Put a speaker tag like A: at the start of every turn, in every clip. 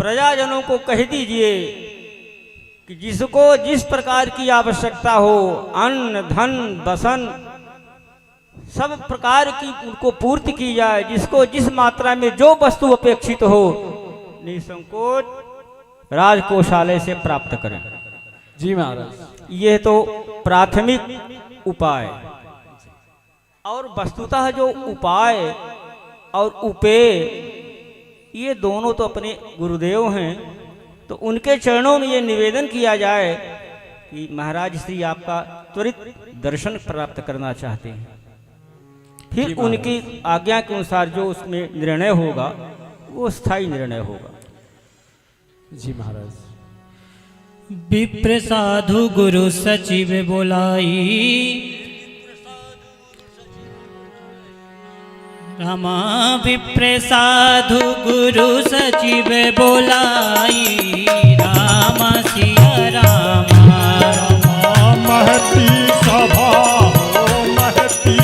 A: प्रजाजनों को कह दीजिए कि जिसको जिस प्रकार की आवश्यकता हो, अन्न धन बसन सब प्रकार की उनको पूर्ति की जाए। जिसको जिस मात्रा में जो वस्तु अपेक्षित हो निसंकोच राजकोषालय से प्राप्त करें।
B: जी महाराज।
A: यह तो प्राथमिक उपाय। और वस्तुतः जो उपाय और उपेय ये दोनों तो अपने गुरुदेव हैं, तो उनके चरणों में ये निवेदन किया जाए कि महाराज श्री आपका त्वरित दर्शन प्राप्त करना चाहते हैं। फिर उनकी आज्ञा के अनुसार जो उसमें निर्णय होगा वो स्थायी निर्णय होगा।
B: जी महाराज।
C: विप्र साधु गुरु सचिव बोलाई, रामा विप्र साधु गुरु सचिव बोलाई, रामा सिया रामा।
D: रामा महती सभा हो, महती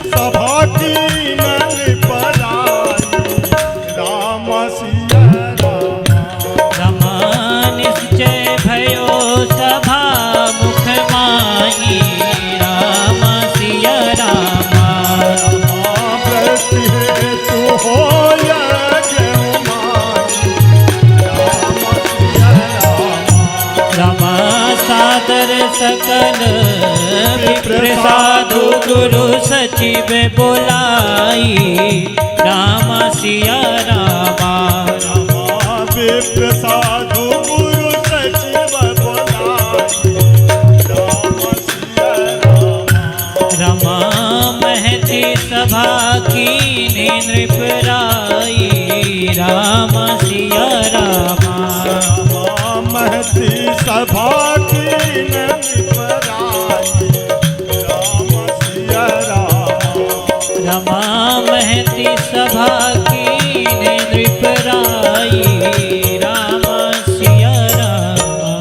D: सभा की नन पराई, रामा सिया रामा।
C: रामा निश्चय भयो सभा मुख माही, रामा सिया रामा। रमा सादर सकल विप्र साधु गुरु सचिव बोलाई, रामा सिया रामा।
D: रामा विप्र साधु गुरु सचिव बोलाई, रामा सिया रामा।
C: रमा महती सभा की नृपराई, रामा सिया रामा।
D: रामा महती सभा की नृपराई, रामा सिया रामा।
C: रमा महती सभा की नृपराई, रामा सिया रामा।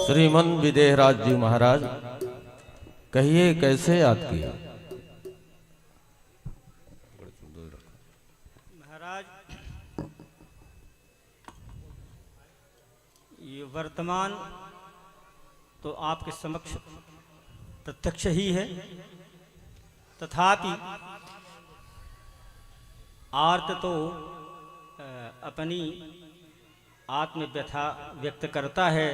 E: श्रीमन विदेहराज जी महाराज, कहिए कैसे याद किया?
A: महाराज ये वर्तमान तो आपके समक्ष प्रत्यक्ष ही है, तथापि आर्त तो अपनी आत्म व्यथा व्यक्त करता है,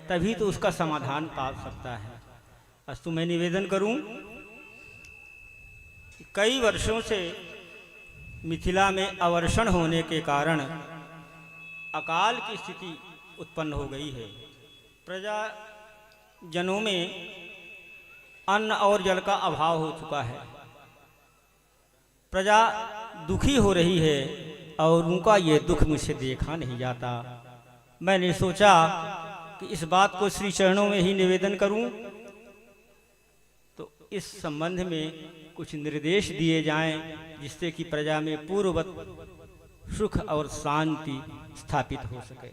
A: तभी तो उसका समाधान पा सकता है। अस्तु मैं निवेदन करूं, कई वर्षों से मिथिला में अवर्षण होने के कारण अकाल की स्थिति उत्पन्न हो गई है। प्रजा जनों में अन्न और जल का अभाव हो चुका है। प्रजा दुखी हो रही है और उनका ये दुख मुझसे देखा नहीं जाता। मैंने सोचा कि इस बात को श्री चरणों में ही निवेदन करूं, तो इस संबंध में कुछ निर्देश दिए जाएं जिससे कि प्रजा में पूर्ववत सुख और शांति स्थापित हो सके।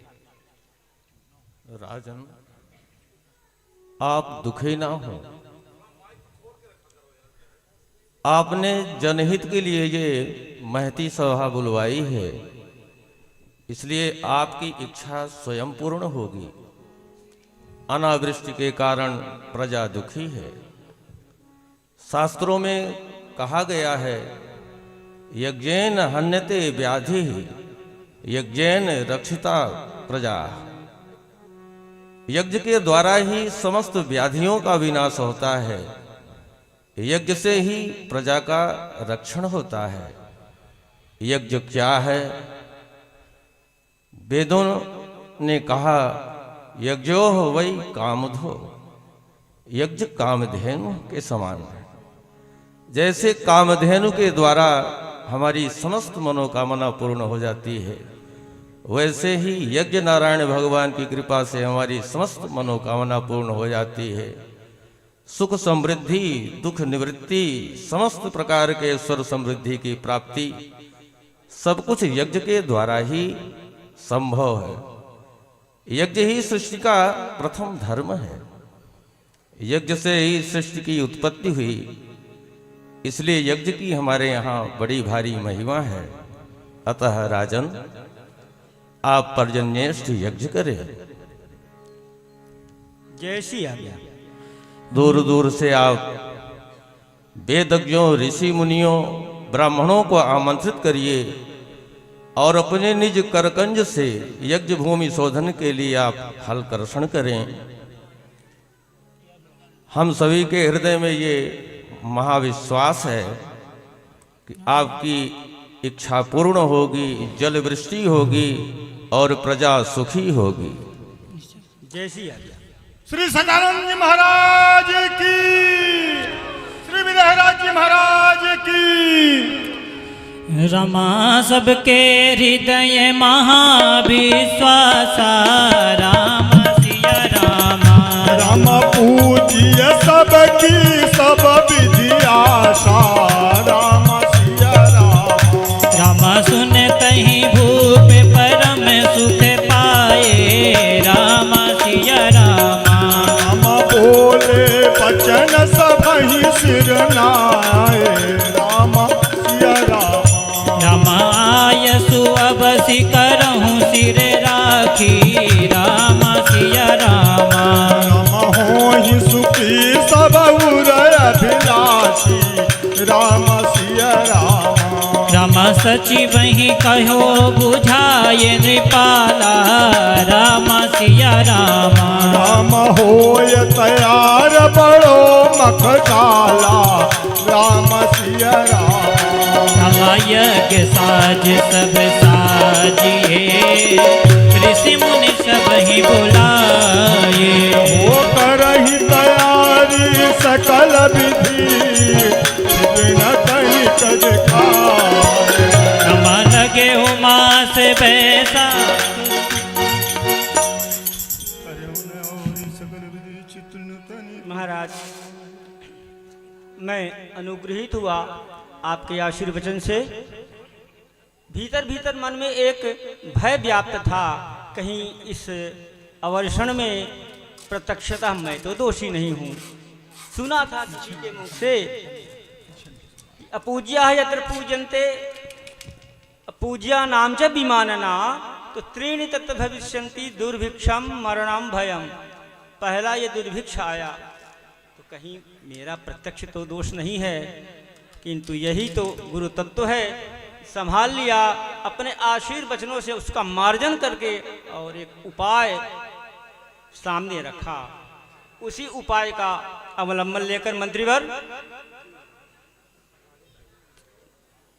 E: राजन, आप दुखी ना हो। आपने जनहित के लिए ये महती सभा बुलवाई है, इसलिए आपकी इच्छा स्वयं पूर्ण होगी। अनावृष्टि के कारण प्रजा दुखी है। शास्त्रों में कहा गया है, यज्ञेन हन्यते व्याधि यज्ञेन रक्षिता प्रजा। यज्ञ के द्वारा ही समस्त व्याधियों का विनाश होता है। यज्ञ से ही प्रजा का रक्षण होता है। यज्ञ क्या है? वेदों ने कहा, यज्ञो वै कामधो। यज्ञ कामधेनु के समान है। जैसे कामधेनु के द्वारा हमारी समस्त मनोकामना पूर्ण हो जाती है, वैसे ही यज्ञ नारायण भगवान की कृपा से हमारी समस्त मनोकामना पूर्ण हो जाती है। सुख समृद्धि, दुख निवृत्ति, समस्त प्रकार के स्वर समृद्धि की प्राप्ति सब कुछ यज्ञ के द्वारा ही संभव है। यज्ञ ही सृष्टि का प्रथम धर्म है। यज्ञ से ही सृष्टि की उत्पत्ति हुई, इसलिए यज्ञ की हमारे यहाँ बड़ी भारी महिमा है। अतः राजन, आप पर्जन्येष्ठ यज्ञ करें।
A: जैसी आज्ञा।
E: दूर दूर से आप वेदज्ञों, ऋषि मुनियों, ब्राह्मणों को आमंत्रित करिए और अपने निज करकंज से यज्ञ भूमि शोधन के लिए आप हलकर्षण करें। हम सभी के हृदय में ये महाविश्वास है कि आपकी इच्छा पूर्ण होगी, जल वृष्टि होगी और प्रजा सुखी होगी।
A: जैसी आज्ञा।
D: श्री सदानंद जी महाराज की, श्री विदयराज जी महाराज की।
C: रमा सबके हृदय महाविश्वासा, राम सिया रामा।
D: राम पूजिय सबकी सब विधि आशा, राम सिया राम।
C: राम सुन तहीं भूप परम सुख पाए, राम सिया रामा।
D: राम बोले बचन सब ही सिर नाए, राम सिया राम।
C: रामायसु अवसि करहूँ सिर राखी, राम सिया रामा।
D: राम होहि सुखी सब उर अभिलाषी, राम सिया राम।
C: राम सचिव ही कहो बुझाए नृपाला, राम सिया रामा।
D: राम होय तैयार बड़ो मखकाला, राम सिया राम।
C: यज्ञ साज सब साजिए, ऋषि मुनि सब ही बुलाए।
D: हो करहि तैयारी सकल विधि, बिन तनिक दिखाए।
C: रमा लगे उमा से बैसा,
A: महाराज, मैं अनुग्रहित हुआ आपके आशीर्वचन से। भीतर भीतर मन में एक भय व्याप्त था, कहीं इस अवर्षण में प्रत्यक्षतः मैं तो दोषी नहीं हूँ। सुना था किसी के मुख से, अपूज्या यत्र पूजन्ते पूज्या नाम च विमानना, तो त्रीणि तत्व भविष्यन्ति दुर्भिक्षम मरणम भयम। पहला ये दुर्भिक्ष आया, तो कहीं मेरा प्रत्यक्ष तो दोष नहीं है, किंतु यही तो गुरु तत्व है। संभाल लिया, अपने आशीर्वचनों से उसका मार्जन करके और एक उपाय सामने रखा। उसी उपाय का अवलंबन लेकर मंत्रीवर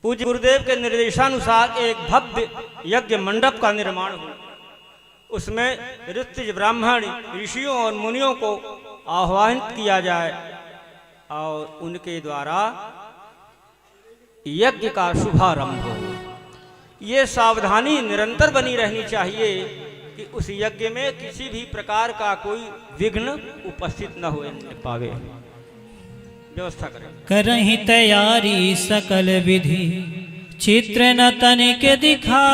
A: पूज्य गुरुदेव के निर्देशानुसार एक भव्य यज्ञ मंडप का निर्माण हुआ। उसमें ऋत्विज ब्राह्मण, ऋषियों और मुनियों को आह्वानित किया जाए और उनके द्वारा यज्ञ का शुभारंभ हो। ये सावधानी निरंतर बनी रहनी चाहिए कि उस यज्ञ में किसी भी प्रकार का कोई विघ्न उपस्थित न हो पावे। व्यवस्था करें।
C: करही तैयारी सकल विधि, चित्र न तनिक दिखा।